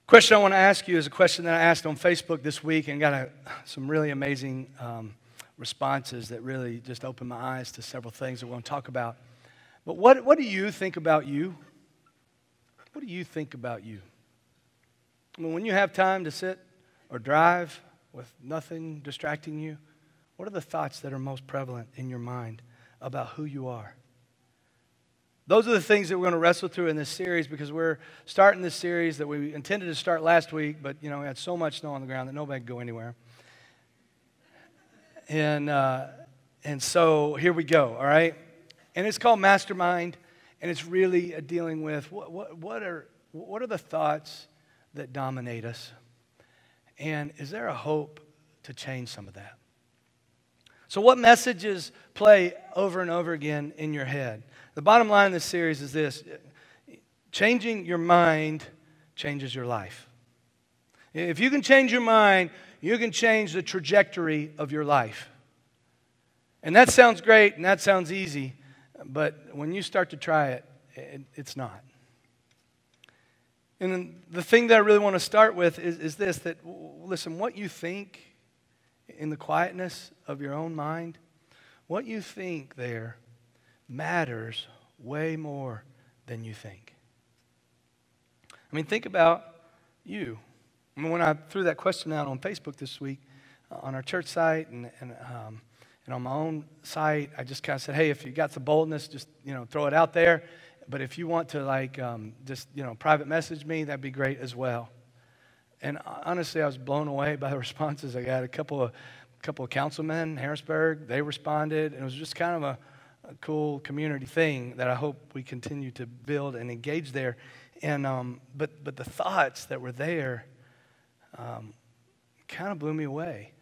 Question I want to ask you is a question that I asked on Facebook this week and got some really amazing responses that really just opened my eyes to several things that we're going to talk about. But what do you think about you? What do you think about you? I mean, when you have time to sit or drive with nothing distracting you, what are the thoughts that are most prevalent in your mind about who you are? Those are the things that we're going to wrestle through in this series, because we're starting this series that we intended to start last week, but we had so much snow on the ground that nobody could go anywhere. And so here we go, all right? And it's called Mastermind, and it's really dealing with what are the thoughts that dominate us, and is there a hope to change some of that? So what messages play over and over again in your head? The bottom line of this series is this: changing your mind changes your life. If you can change your mind, you can change the trajectory of your life. And that sounds great and that sounds easy, but when you start to try it, it's not. And then the thing that I really want to start with is this, that, listen, what you think in the quietness of your own mind, what you think there matters way more than you think. I mean, think about you. I mean, when I threw that question out on Facebook this week, on our church site and on my own site, I just kind of said, hey, if you got the boldness, just throw it out there. But if you want to just private message me, that'd be great as well. And honestly, I was blown away by the responses I got. A couple of councilmen in Harrisburg, they responded, and it was just kind of a cool community thing that I hope we continue to build and engage there. And but the thoughts that were there kind of blew me away.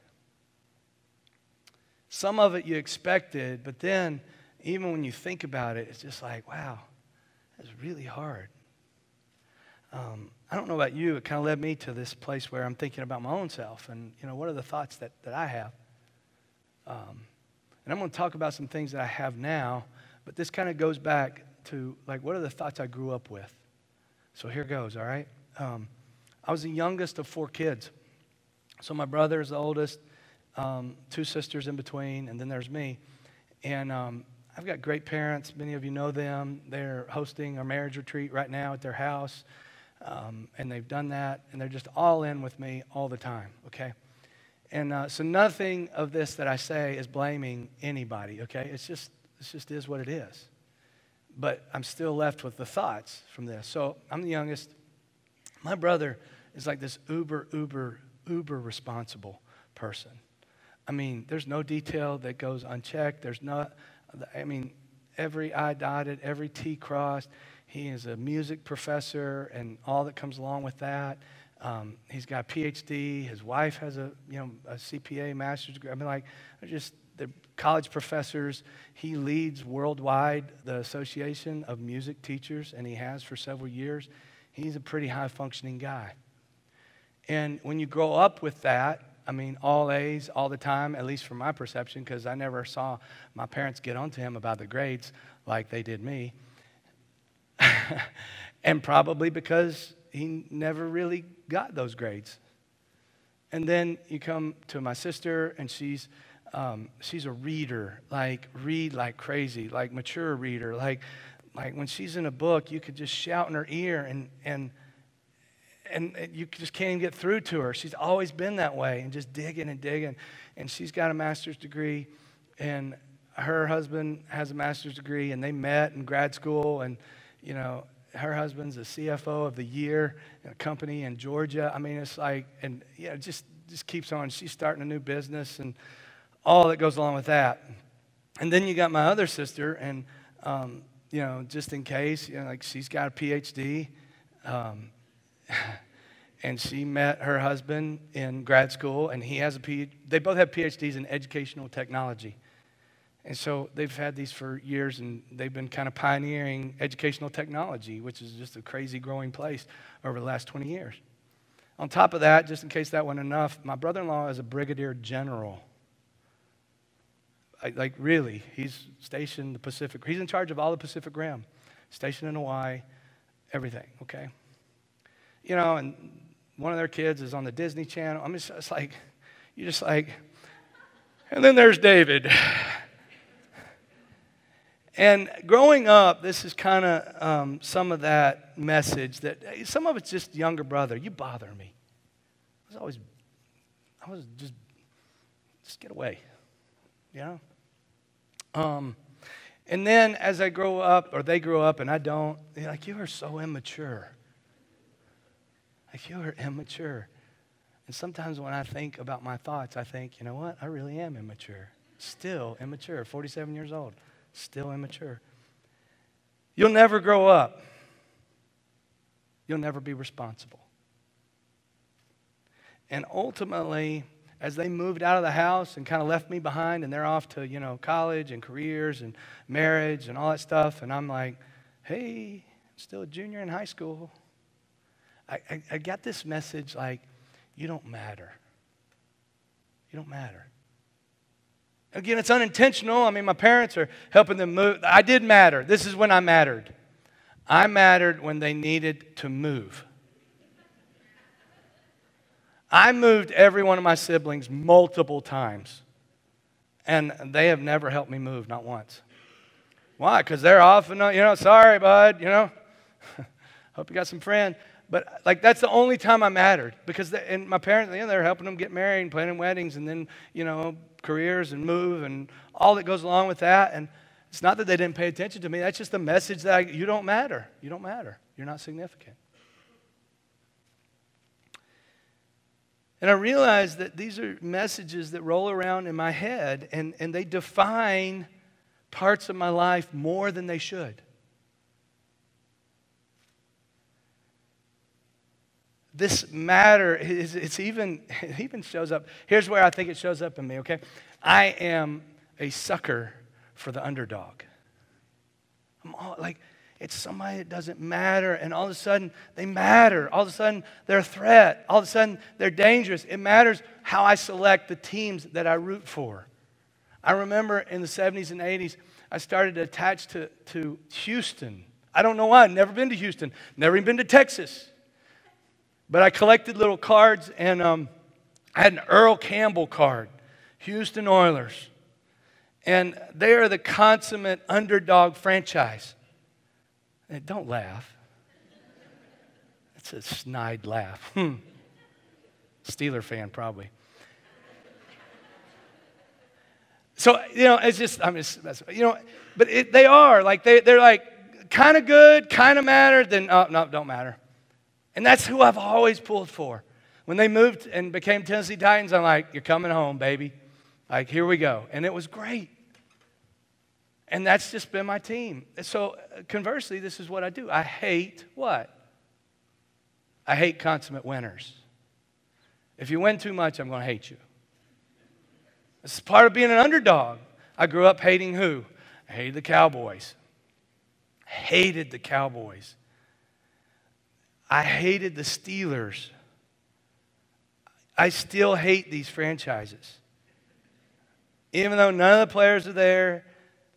Some of it you expected, but then even when you think about it, it's just like, wow, that's really hard. I don't know about you, it kind of led me to this place where I'm thinking about my own self and, what are the thoughts that I have? And I'm going to talk about some things that I have now, but this kind of goes back to, what are the thoughts I grew up with? So here goes, all right? I was the youngest of 4 kids. So my brother is the oldest, 2 sisters in between, and then there's me. And I've got great parents. Many of you know them. They're hosting our marriage retreat right now at their house. And they've done that, and they're just all in with me all the time, okay? And so nothing of this that I say is blaming anybody, okay? It just is what it is. But I'm still left with the thoughts from this. So I'm the youngest. My brother is like this uber responsible person. I mean, there's no detail that goes unchecked. Every I dotted, every T crossed. He is a music professor and all that comes along with that. He's got a PhD. His wife has a CPA, master's degree. They're college professors. He leads worldwide the Association of Music Teachers, and he has for several years. He's a pretty high-functioning guy. And when you grow up with that, all A's all the time, at least from my perception, because I never saw my parents get onto him about the grades like they did me. And probably because he never really got those grades. And then you come to my sister, and she's a reader, read like crazy, mature reader, like when she's in a book, you could just shout in her ear, and you just can't even get through to her. She's always been that way, and just digging and digging. And she's got a master's degree, and her husband has a master's degree, and they met in grad school, and her husband's the CFO of the year in a company in Georgia. It just keeps on. She's starting a new business and all that goes along with that. And then you got my other sister, and just in case, she's got a PhD, and she met her husband in grad school, and he has a PhD. They both have PhDs in educational technology. And so they've had these for years, and they've been kind of pioneering educational technology, which is just a crazy growing place over the last 20 years. On top of that, just in case that wasn't enough, my brother-in-law is a brigadier general. Really, he's stationed in the Pacific. He's in charge of all the Pacific Rim, stationed in Hawaii, everything, okay? And one of their kids is on the Disney Channel. I mean, it's like, you're just like, and then there's David. And growing up, this is kind of some of that message that some of it's just younger brother. You bother me. I was just get away, you know? And then as I grow up, or they grow up and I don't, they're like, you are so immature. Like, you are immature. And sometimes when I think about my thoughts, I think, you know what? I really am immature. Still immature, 47 years old. Still immature. You'll never grow up. You'll never be responsible. And ultimately, as they moved out of the house and kind of left me behind, and they're off to, college and careers and marriage and all that stuff, and I'm like, hey, I'm still a junior in high school. I got this message like, you don't matter. You don't matter. Again, it's unintentional. I mean, my parents are helping them move. I did matter. This is when I mattered. I mattered when they needed to move. I moved every one of my siblings multiple times, and they have never helped me move, not once. Why? Because they're off and, sorry, bud, hope you got some friends. But, that's the only time I mattered. Because, and my parents, they're helping them get married and planning weddings and then, careers and move and all that goes along with that. And it's not that they didn't pay attention to me. That's just the message that you don't matter. You don't matter. You're not significant. And I realized that these are messages that roll around in my head, and they define parts of my life more than they should. This matter, it even shows up. Here's where I think it shows up in me, okay? I am a sucker for the underdog. It's somebody that doesn't matter, and all of a sudden, they matter. All of a sudden, they're a threat. All of a sudden, they're dangerous. It matters how I select the teams that I root for. I remember in the 70s and 80s, I started to attach to Houston. I don't know why. I've never been to Houston. Never even been to Texas. But I collected little cards, and I had an Earl Campbell card, Houston Oilers. And they are the consummate underdog franchise. And don't laugh. That's a snide laugh. Steeler fan, probably. So, it's just, but they are, they're like kind of good, kind of matter, then, no, don't matter. And that's who I've always pulled for. When they moved and became Tennessee Titans, I'm like, you're coming home, baby. Here we go. And it was great. And that's just been my team. So conversely, this is what I do. I hate what? I hate consummate winners. If you win too much, I'm going to hate you. This is part of being an underdog. I grew up hating who? I hated the Cowboys. Hated the Cowboys. I hated the Steelers. I still hate these franchises. Even though none of the players are there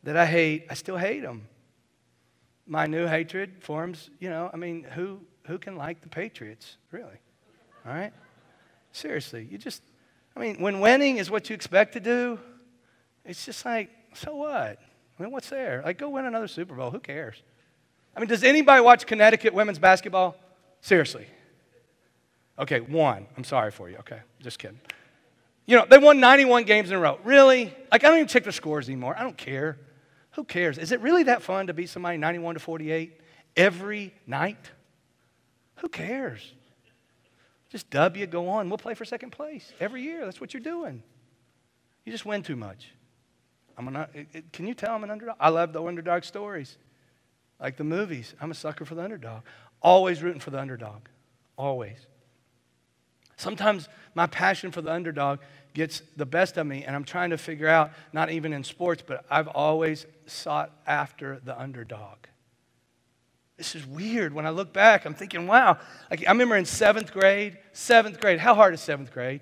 that I hate, I still hate them. My new hatred forms, who can like the Patriots, really? All right? Seriously, when winning is what you expect to do, it's just like, so what? What's there? Go win another Super Bowl. Who cares? Does anybody watch Connecticut women's basketball? Seriously. Okay, one. I'm sorry for you. Okay, just kidding. They won 91 games in a row. Really? I don't even check their scores anymore. I don't care. Who cares? Is it really that fun to beat somebody 91-48 every night? Who cares? Just W, go on. We'll play for second place every year. That's what you're doing. You just win too much. Can you tell I'm an underdog? I love the underdog stories. Like the movies. I'm a sucker for the underdog. Always rooting for the underdog. Always. Sometimes my passion for the underdog gets the best of me, and I'm trying to figure out, not even in sports, but I've always sought after the underdog. This is weird. When I look back, I'm thinking, wow. I remember in seventh grade. How hard is seventh grade?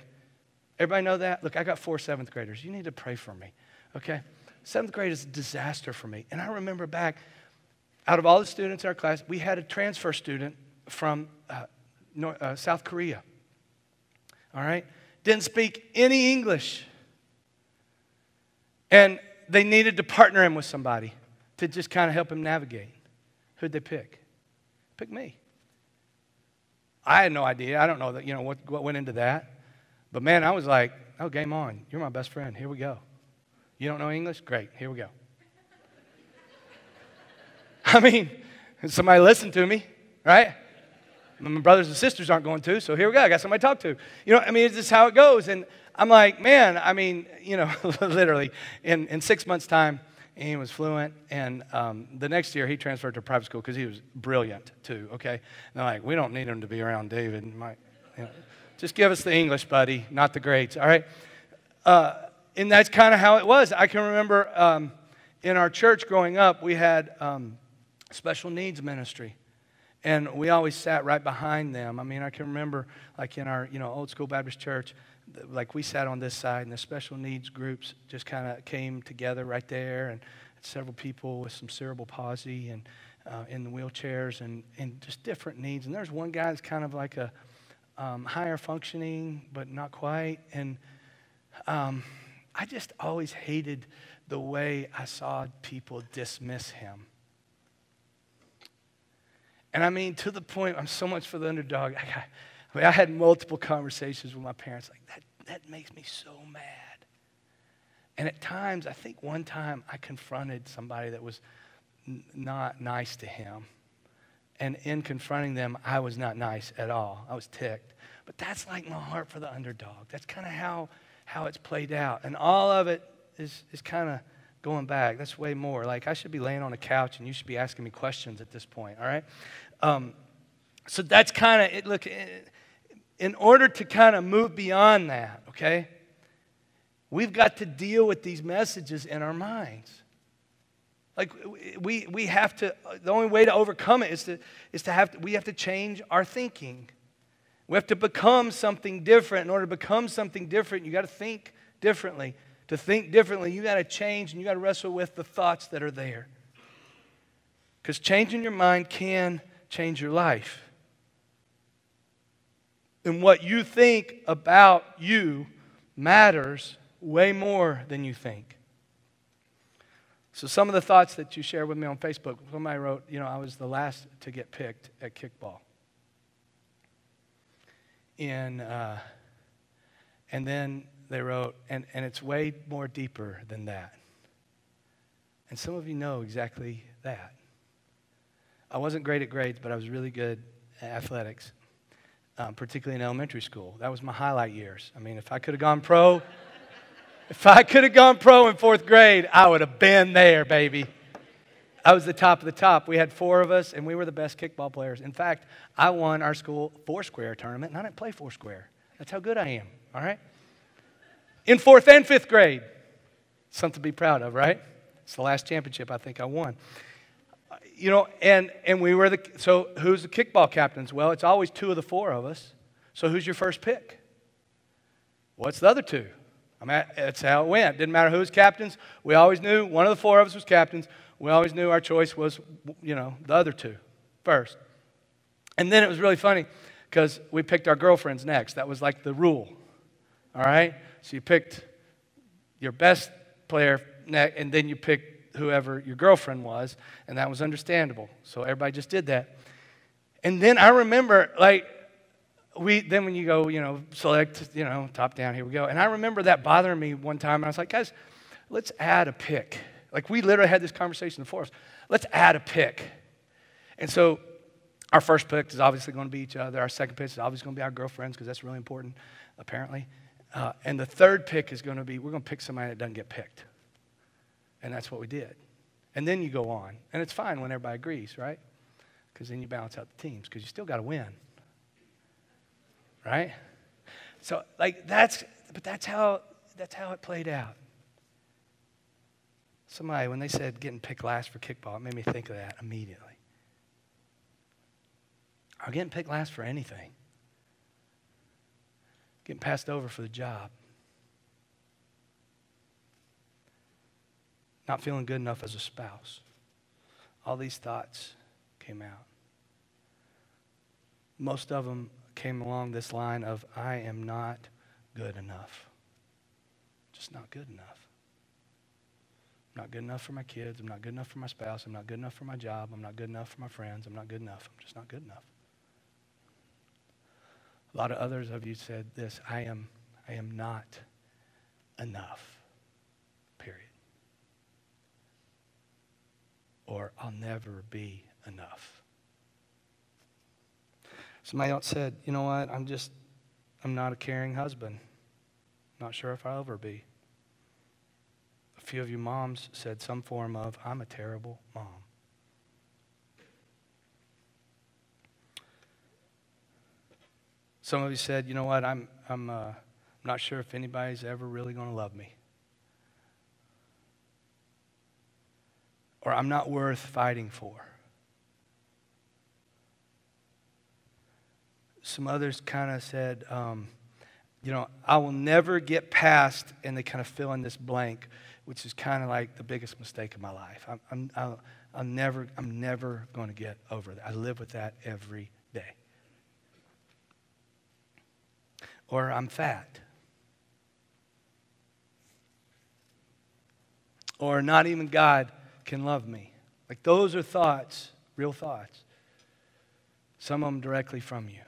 Everybody know that? Look, I got 4 seventh graders. You need to pray for me, okay? Seventh grade is a disaster for me. And I remember back, out of all the students in our class, we had a transfer student from South Korea. All right? Didn't speak any English. And they needed to partner him with somebody to just kind of help him navigate. Who'd they pick? Pick me. I had no idea. I don't know that, what went into that. But man, I was like, oh, game on. You're my best friend. Here we go. You don't know English? Great. Here we go. I mean, somebody listened to me, right? My brothers and sisters aren't going to, so here we go. I got somebody to talk to. It's just how it goes. And I'm like, man, literally, in 6 months' time, he was fluent. And the next year, he transferred to private school because he was brilliant, too, okay? And they're like, we don't need him to be around David. Just give us the English, buddy, not the grades, all right? And that's kind of how it was. I can remember in our church growing up, we had special needs ministry. And we always sat right behind them. I can remember, like in our, old school Baptist church, like we sat on this side, and the special needs groups just kind of came together right there, and several people with some cerebral palsy and in the wheelchairs and just different needs. And there's one guy that's kind of like a higher functioning, but not quite. And I just always hated the way I saw people dismiss him. And to the point, I'm so much for the underdog. I had multiple conversations with my parents like, that makes me so mad. And at times, I think one time I confronted somebody that was not nice to him. And in confronting them, I was not nice at all. I was ticked. But that's like my heart for the underdog. That's kind of how it's played out. And all of it is kind of going back. That's way more. Like I should be laying on a couch and you should be asking me questions at this point, all right? So that's kind of it. Look, in order to kind of move beyond that, okay, we've got to deal with these messages in our minds. Like we have to. The only way to overcome it we have to change our thinking. We have to become something different. In order to become something different, you got to think differently. To think differently, you got to change and you got to wrestle with the thoughts that are there. Because changing your mind can change your life. And what you think about you matters way more than you think. So some of the thoughts that you shared with me on Facebook, somebody wrote, I was the last to get picked at kickball. And then they wrote, and it's way more deeper than that. And some of you know exactly that. I wasn't great at grades, but I was really good at athletics, particularly in elementary school. That was my highlight years. If I could have gone pro, in fourth grade, I would have been there, baby. I was the top of the top. We had 4 of us, and we were the best kickball players. In fact, I won our school Foursquare tournament, and I didn't play Foursquare. That's how good I am, all right? In 4th and 5th grade. Something to be proud of, right? It's the last championship I think I won. And we were so who's the kickball captains? Well, it's always 2 of the 4 of us. So who's your first pick? What's the other 2? That's how it went. Didn't matter who was captains. We always knew one of the 4 of us was captains. We always knew our choice was, the other 2 first. And then it was really funny because we picked our girlfriends next. That was like the rule. All right? So you picked your best player next, and then you picked whoever your girlfriend was, and that was understandable. So everybody just did that. And then I remember, then when you go, select, top down, here we go. And I remember that bothering me one time, and I was like, guys, let's add a pick. Like, we literally had this conversation before us. Let's add a pick. And so our first pick is obviously going to be each other. Our second pick is obviously going to be our girlfriends because that's really important, apparently. And the third pick is going to be, we're going to pick somebody that doesn't get picked. And that's what we did. And then you go on. And it's fine when everybody agrees, right? Because then you balance out the teams because you still got to win. Right? So, that's how it played out. Somebody, when they said getting picked last for kickball, it made me think of that immediately. Or getting picked last for anything. Getting passed over for the job. Not feeling good enough as a spouse. All these thoughts came out. Most of them came along this line of, I am not good enough. Just not good enough. I'm not good enough for my kids. I'm not good enough for my spouse. I'm not good enough for my job. I'm not good enough for my friends. I'm not good enough. I'm just not good enough. A lot of others of you said this, I am not enough, period. Or I'll never be enough. Somebody else said, you know what, I'm not a caring husband. Not sure if I'll ever be. A few of you moms said some form of, I'm a terrible mom. Some of you said, you know what, I'm not sure if anybody's ever really going to love me. Or I'm not worth fighting for. Some others kind of said, you know, I will never get past, and they kind of fill in this blank, which is kind of like the biggest mistake of my life. I'm never going to get over that. I live with that every day. Or I'm fat. Or not even God can love me. Like those are thoughts, real thoughts. Some of them directly from you.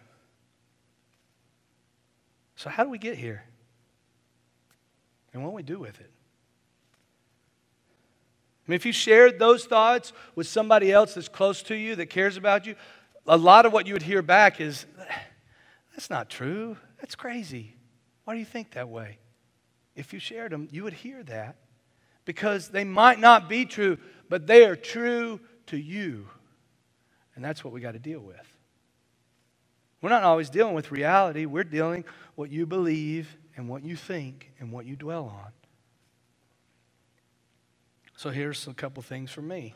So how do we get here? And what do we do with it? I mean, if you shared those thoughts with somebody else that's close to you, that cares about you, a lot of what you would hear back is, that's not true. That's crazy. Why do you think that way? If you shared them, you would hear that. Because they might not be true, but they are true to you. And that's what we got to deal with. We're not always dealing with reality. We're dealing what you believe and what you think and what you dwell on. So here's a couple things from me.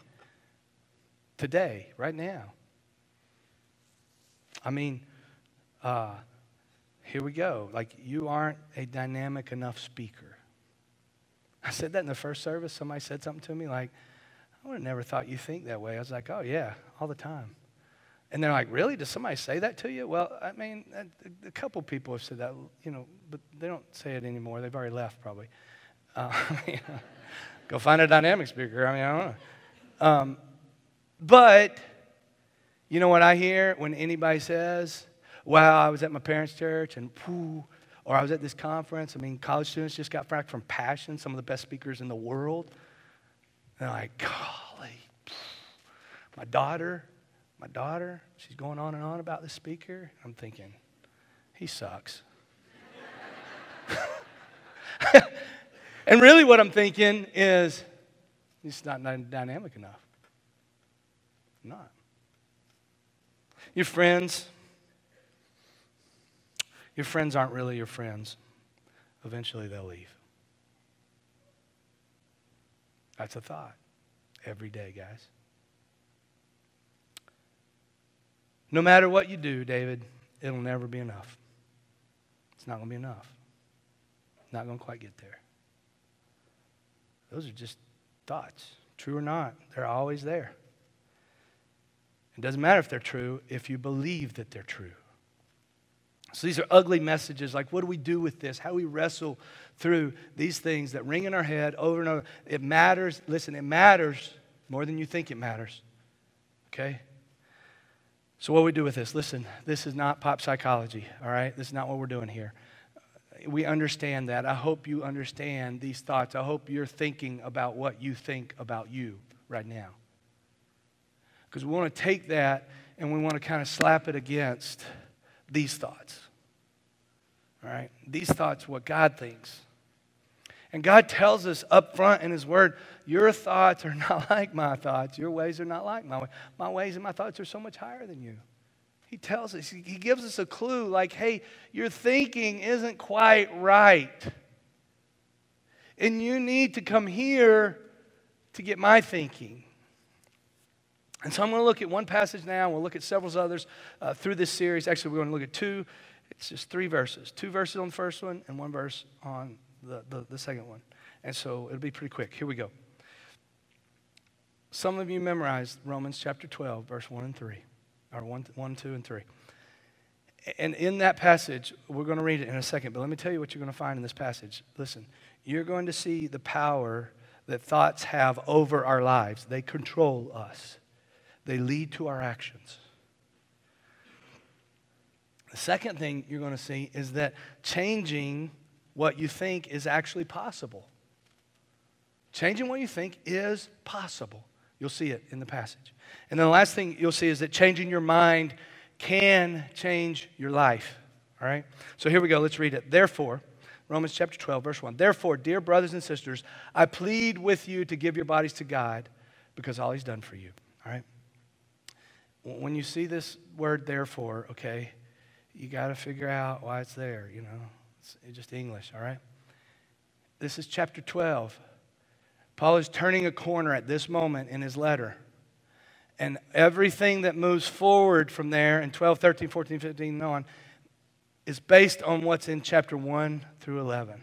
Today, right now. I mean, here we go. Like, you aren't a dynamic enough speaker. I said that in the first service. Somebody said something to me like, I would have never thought you think that way. I was like, oh, yeah, all the time. And they're like, really? Does somebody say that to you? Well, I mean, a couple people have said that, you know, but they don't say it anymore. They've already left, probably. Go find a dynamic speaker. I mean, I don't know. But you know what I hear when anybody says, wow, I was at my parents' church and pooh, or I was at this conference. I mean, college students just got back from Passion, some of the best speakers in the world. And they're like, golly, my daughter, she's going on and on about this speaker. I'm thinking, he sucks. And really what I'm thinking is, he's not dynamic enough. Not. Your friends aren't really your friends. Eventually they'll leave. That's a thought every day, guys. No matter what you do, David, it'll never be enough. It's not going to be enough. Not going to quite get there. Those are just thoughts. True or not, they're always there. It doesn't matter if they're true if you believe that they're true. So these are ugly messages. Like, what do we do with this? How do we wrestle through these things that ring in our head over and over? It matters. Listen, it matters more than you think it matters. Okay? So what do we do with this? Listen, this is not pop psychology, all right? This is not what we're doing here. We understand that. I hope you understand these thoughts. I hope you're thinking about what you think about you right now. Because we want to take that and we want to kind of slap it against these thoughts. All right? These thoughts, what God thinks. And God tells us up front in His Word, your thoughts are not like my thoughts. Your ways are not like my ways. My ways and my thoughts are so much higher than you. He tells us, He gives us a clue like, hey, your thinking isn't quite right. And you need to come here to get my thinking. And so I'm going to look at one passage now. We'll look at several others through this series. Actually, we're going to look at two. It's just 3 verses. 2 verses on the first one and 1 verse on the second one. And so it'll be pretty quick. Here we go. Some of you memorized Romans chapter 12, verse 1 and 3. Or 1, 2, and 3. And in that passage, we're going to read it in a second, but let me tell you what you're going to find in this passage. Listen, you're going to see the power that thoughts have over our lives. They control us. They lead to our actions. The second thing you're going to see is that changing what you think is actually possible. Changing what you think is possible. You'll see it in the passage. And then the last thing you'll see is that changing your mind can change your life. All right? So here we go. Let's read it. Therefore, Romans chapter 12, verse 1. Therefore, dear brothers and sisters, I plead with you to give your bodies to God because all He's done for you. All right? When you see this word therefore, okay, you got to figure out why it's there, you know. It's just English, all right? This is chapter 12. Paul is turning a corner at this moment in his letter. And everything that moves forward from there in 12, 13, 14, 15, and on is based on what's in chapter 1 through 11.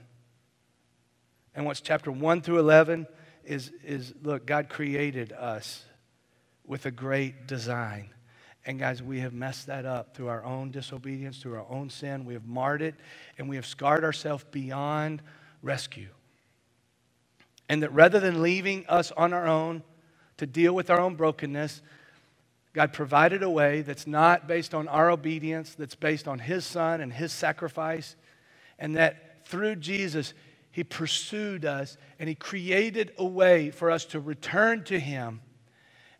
And what's chapter 1 through 11 is look, God created us with a great design. And guys, we have messed that up through our own disobedience, through our own sin. We have marred it, and we have scarred ourselves beyond rescue. And that rather than leaving us on our own to deal with our own brokenness, God provided a way that's not based on our obedience, that's based on His Son and His sacrifice, and that through Jesus, He pursued us, and He created a way for us to return to Him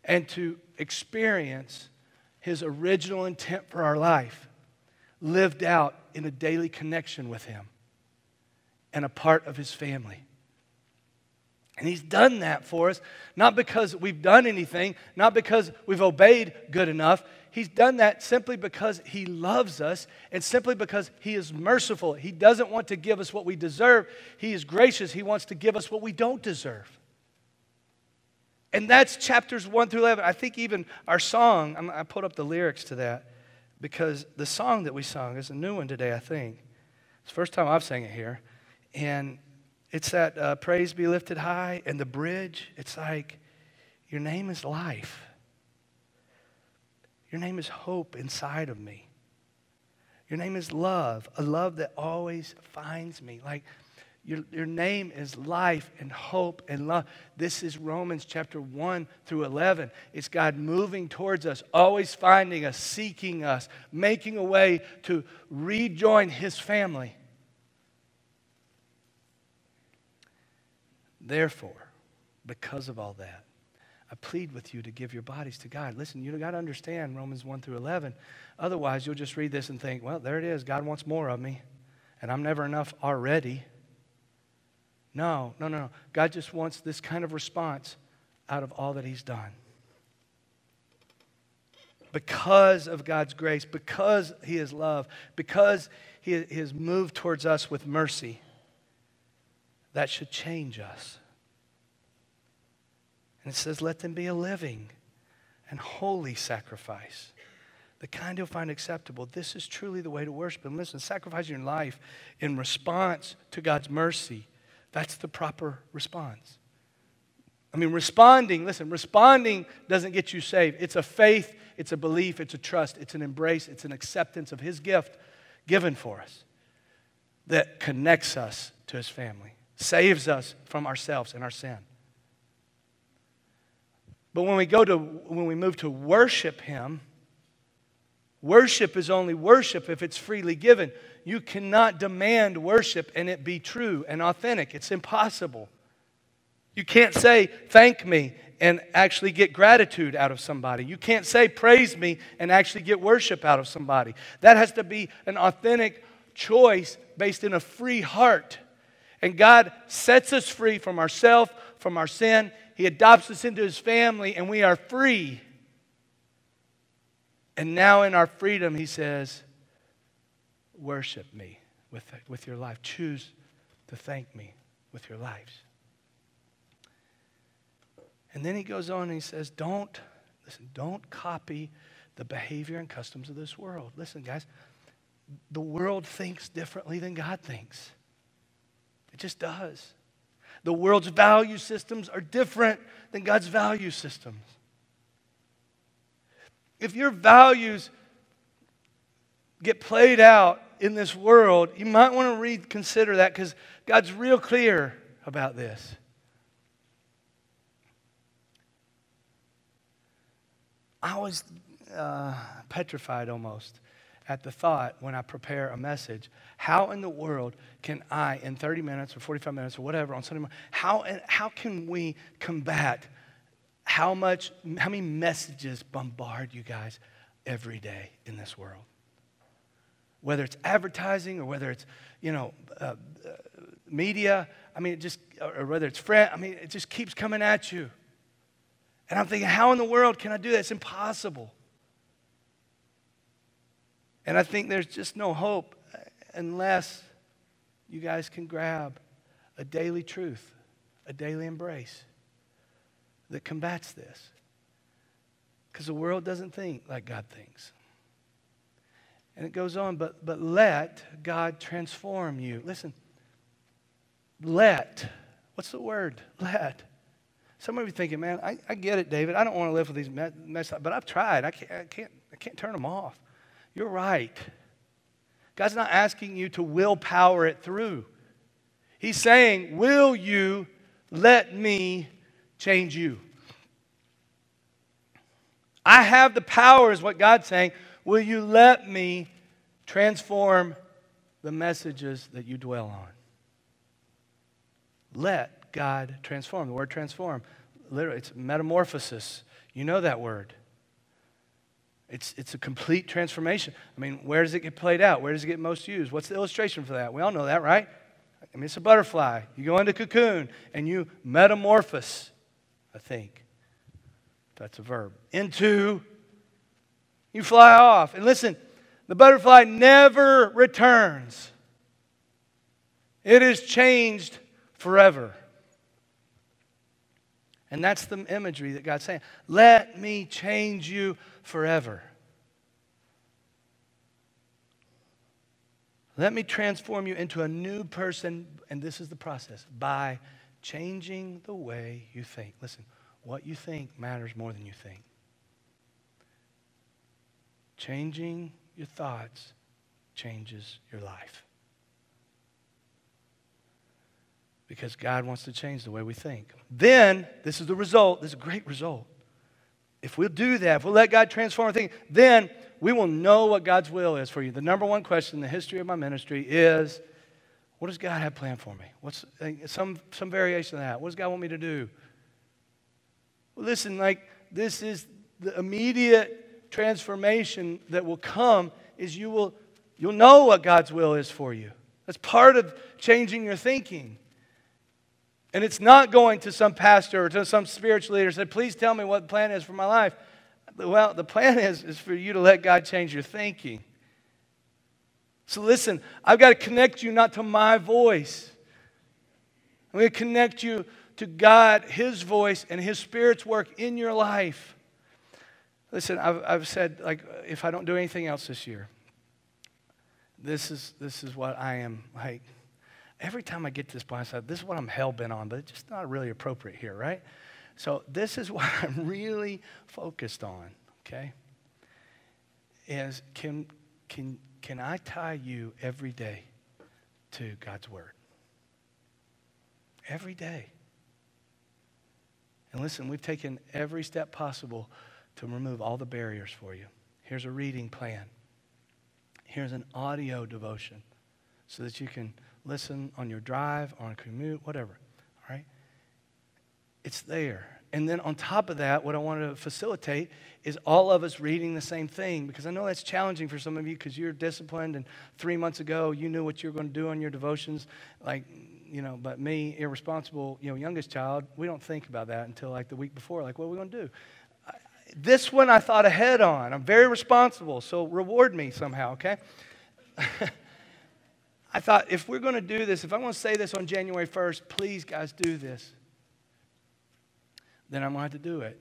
and to experience His original intent for our life, lived out in a daily connection with Him and a part of His family. And He's done that for us, not because we've done anything, not because we've obeyed good enough. He's done that simply because He loves us and simply because He is merciful. He doesn't want to give us what we deserve. He is gracious. He wants to give us what we don't deserve. And that's chapters 1 through 11. I think even our song, I put up the lyrics to that because the song that we sung is a new one today, I think. It's the first time I've sang it here. And it's that praise be lifted high, and the bridge, it's like, your name is life. Your name is hope inside of me. Your name is love, a love that always finds me. Like, your name is life and hope and love. This is Romans chapter 1 through 11. It's God moving towards us, always finding us, seeking us, making a way to rejoin His family. Therefore, because of all that, I plead with you to give your bodies to God. Listen, you've got to understand Romans 1 through 11. Otherwise, you'll just read this and think, well, there it is. God wants more of me, and I'm never enough already. No. God just wants this kind of response out of all that He's done. Because of God's grace, because He is love, because He has moved towards us with mercy, that should change us. And it says, let them be a living and holy sacrifice, the kind you'll find acceptable. This is truly the way to worship Him. Listen, sacrificing your life in response to God's mercy, that's the proper response. I mean, responding doesn't get you saved. It's a faith, it's a belief, it's a trust, it's an embrace, it's an acceptance of His gift given for us that connects us to His family, saves us from ourselves and our sin. But when we move to worship Him, worship is only worship if it's freely given. You cannot demand worship and it be true and authentic. It's impossible. You can't say, thank me, and actually get gratitude out of somebody. You can't say, praise me, and actually get worship out of somebody. That has to be an authentic choice based in a free heart. And God sets us free from ourselves, from our sin. He adopts us into His family, and we are free. And now in our freedom, He says, worship me with your life. Choose to thank me with your lives. And then He goes on and He says, don't copy the behavior and customs of this world. Listen, guys, the world thinks differently than God thinks. It just does. The world's value systems are different than God's value systems. If your values get played out in this world, you might want to reconsider that, because God's real clear about this. I was petrified almost at the thought when I prepare a message, how in the world can I, in 30 minutes or 45 minutes or whatever on Sunday morning, how can we combat how many messages bombard you guys every day in this world? Whether it's advertising or whether it's, media, or whether it's it just keeps coming at you. And I'm thinking, how in the world can I do that? It's impossible. And I think there's just no hope unless you guys can grab a daily truth, a daily embrace that combats this. Because the world doesn't think like God thinks. And it goes on, but let God transform you. Listen, let. What's the word? Let. Some of you thinking, man, I get it, David. I don't want to live with these mess, but I've tried. I can't turn them off. You're right. God's not asking you to willpower it through. He's saying, will you let me change you? I have the power, is what God's saying. Will you let me transform the messages that you dwell on? Let God transform. The word transform, literally, it's metamorphosis. You know that word. It's a complete transformation. Where does it get played out? Where does it get most used? What's the illustration for that? We all know that, right? It's a butterfly. You go into cocoon and you metamorphose, I think. That's a verb. Into, you fly off. And listen, the butterfly never returns. It is changed forever. And that's the imagery that God's saying. Let me change you forever. Let me transform you into a new person, and this is the process, by changing the way you think. Listen, what you think matters more than you think. Changing your thoughts changes your life. Because God wants to change the way we think. Then, this is the result. This is a great result. If we'll do that, if we'll let God transform our thinking, then we will know what God's will is for you. The number one question in the history of my ministry is, what does God have planned for me? What's some variation of that? What does God want me to do? Well, listen, this is the immediate transformation that will come is you'll know what God's will is for you. That's part of changing your thinking. And it's not going to some pastor or to some spiritual leader and say, please tell me what the plan is for my life. Well, the plan is for you to let God change your thinking. So listen, I've got to connect you not to my voice. I'm going to connect you to God, His voice, and His Spirit's work in your life. Listen, I've said, if I don't do anything else this year, this is what I am like. Every time I get to this point, I say, this is what I'm hell-bent on, but it's just not really appropriate here, right? So this is what I'm really focused on, okay? Is can I tie you every day to God's Word? Every day. And listen, we've taken every step possible to remove all the barriers for you. Here's a reading plan. Here's an audio devotion so that you can listen on your drive, on a commute, whatever, all right? It's there. And then on top of that, what I want to facilitate is all of us reading the same thing, because I know that's challenging for some of you because you're disciplined, and 3 months ago you knew what you were going to do on your devotions, but me, irresponsible, youngest child, we don't think about that until the week before, what are we going to do? This one I thought ahead on. I'm very responsible, so reward me somehow, okay? I thought, if we're going to do this, if I want to say this on January 1st, please, guys, do this. Then I'm going to have to do it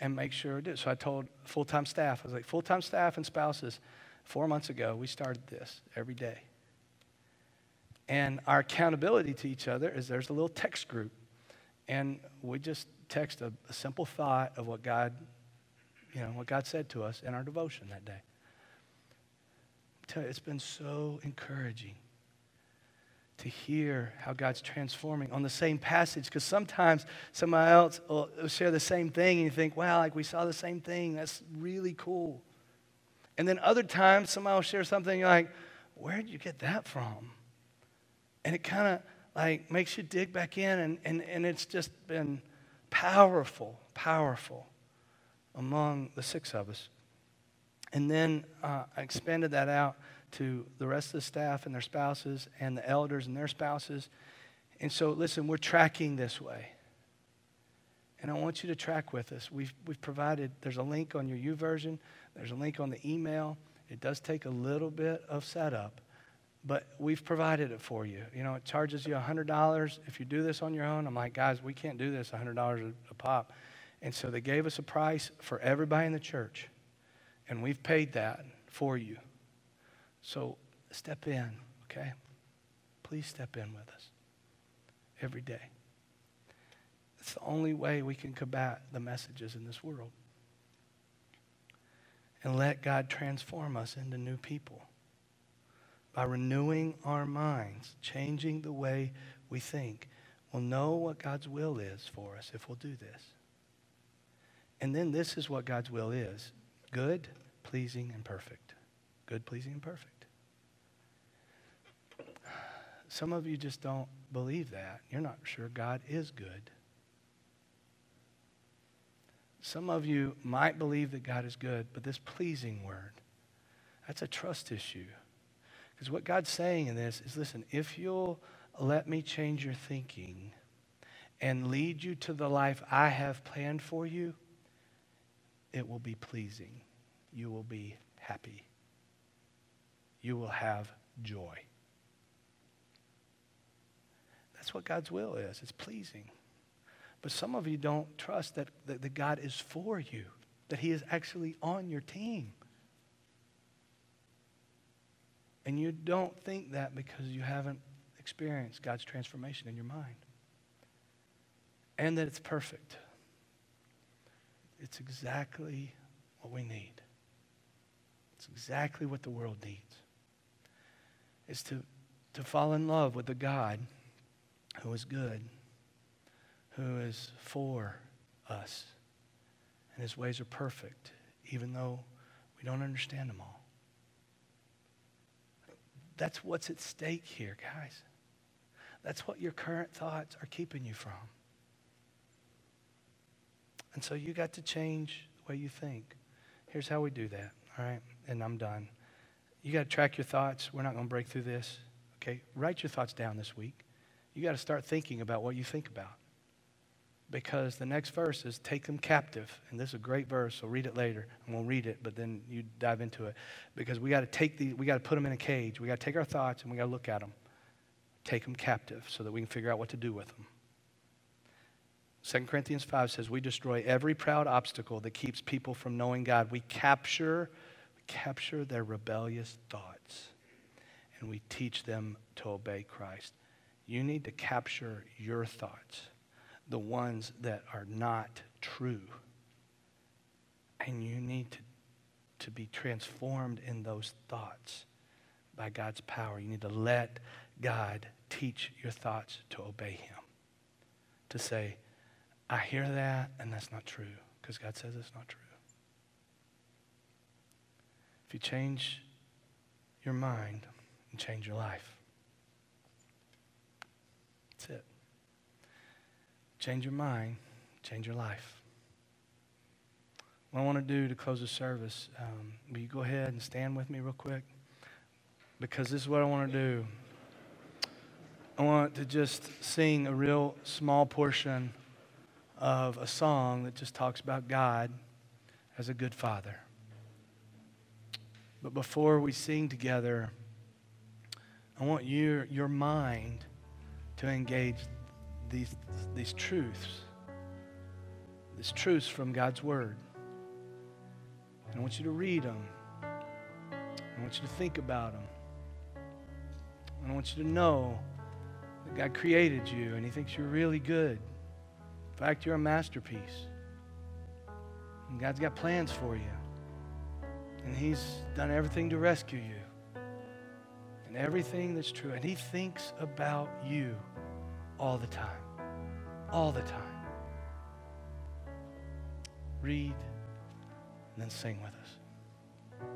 and make sure I do it. So I told full-time staff, I was like, full-time staff and spouses, 4 months ago, we started this every day. And our accountability to each other is there's a little text group. And we just text a simple thought of what God said to us in our devotion that day. tell you, it's been so encouraging to hear how God's transforming on the same passage, because sometimes somebody else will share the same thing and you think, wow, like we saw the same thing. That's really cool. And then other times somebody will share something and you're like, where did you get that from? And it kind of like makes you dig back in, and it's just been powerful among the 6 of us. And then I expanded that out to the rest of the staff and their spouses and the elders and their spouses. And so, listen, we're tracking this way. And I want you to track with us. We've provided, there's a link on your YouVersion. There's a link on the email. It does take a little bit of setup, but we've provided it for you. You know, it charges you $100 if you do this on your own. I'm like, guys, we can't do this $100 a pop. And so they gave us a price for everybody in the church, and we've paid that for you. So step in, okay? Please step in with us every day. It's the only way we can combat the messages in this world. And let God transform us into new people by renewing our minds, changing the way we think. We'll know what God's will is for us if we'll do this. And then this is what God's will is: good, pleasing, and perfect. Good, pleasing, and perfect. Some of you just don't believe that. You're not sure God is good. Some of you might believe that God is good, but this pleasing word, that's a trust issue. Because what God's saying in this is, listen, if you'll let me change your thinking and lead you to the life I have planned for you, it will be pleasing. You will be happy. You will have joy. That's what God's will is. It's pleasing. But some of you don't trust that God is for you, that he is actually on your team. And you don't think that because you haven't experienced God's transformation in your mind. And that it's perfect. It's exactly what we need. It's exactly what the world needs. It's to fall in love with the God who is good, who is for us, and his ways are perfect, even though we don't understand them all. That's what's at stake here, guys. That's what your current thoughts are keeping you from. And so you got to change the way you think. Here's how we do that, all right? And I'm done. You got to track your thoughts. We're not going to break through this, okay? Write your thoughts down this week. You got to start thinking about what you think about. Because the next verse is take them captive. And this is a great verse, so read it later. I won't read it, but then you dive into it. Because we got to put them in a cage. We got to take our thoughts and we got to look at them. Take them captive so that we can figure out what to do with them. 2 Corinthians 5 says, we destroy every proud obstacle that keeps people from knowing God. We capture their rebellious thoughts, and we teach them to obey Christ. You need to capture your thoughts, the ones that are not true. And you need to be transformed in those thoughts by God's power. You need to let God teach your thoughts to obey him. To say, I hear that, and that's not true, because God says it's not true. If you change your mind and change your life, that's it. Change your mind, change your life. What I want to do to close the service, will you go ahead and stand with me real quick? Because this is what I want to do. I want to just sing a real small portion of a song that just talks about God as a good father. But before we sing together, I want your mind to engage these truths from God's Word. And I want you to read them. I want you to think about them. And I want you to know that God created you and he thinks you're really good. In fact, you're a masterpiece. And God's got plans for you. And he's done everything to rescue you. and everything that's true. And he thinks about you all the time. All the time. Read and then sing with us.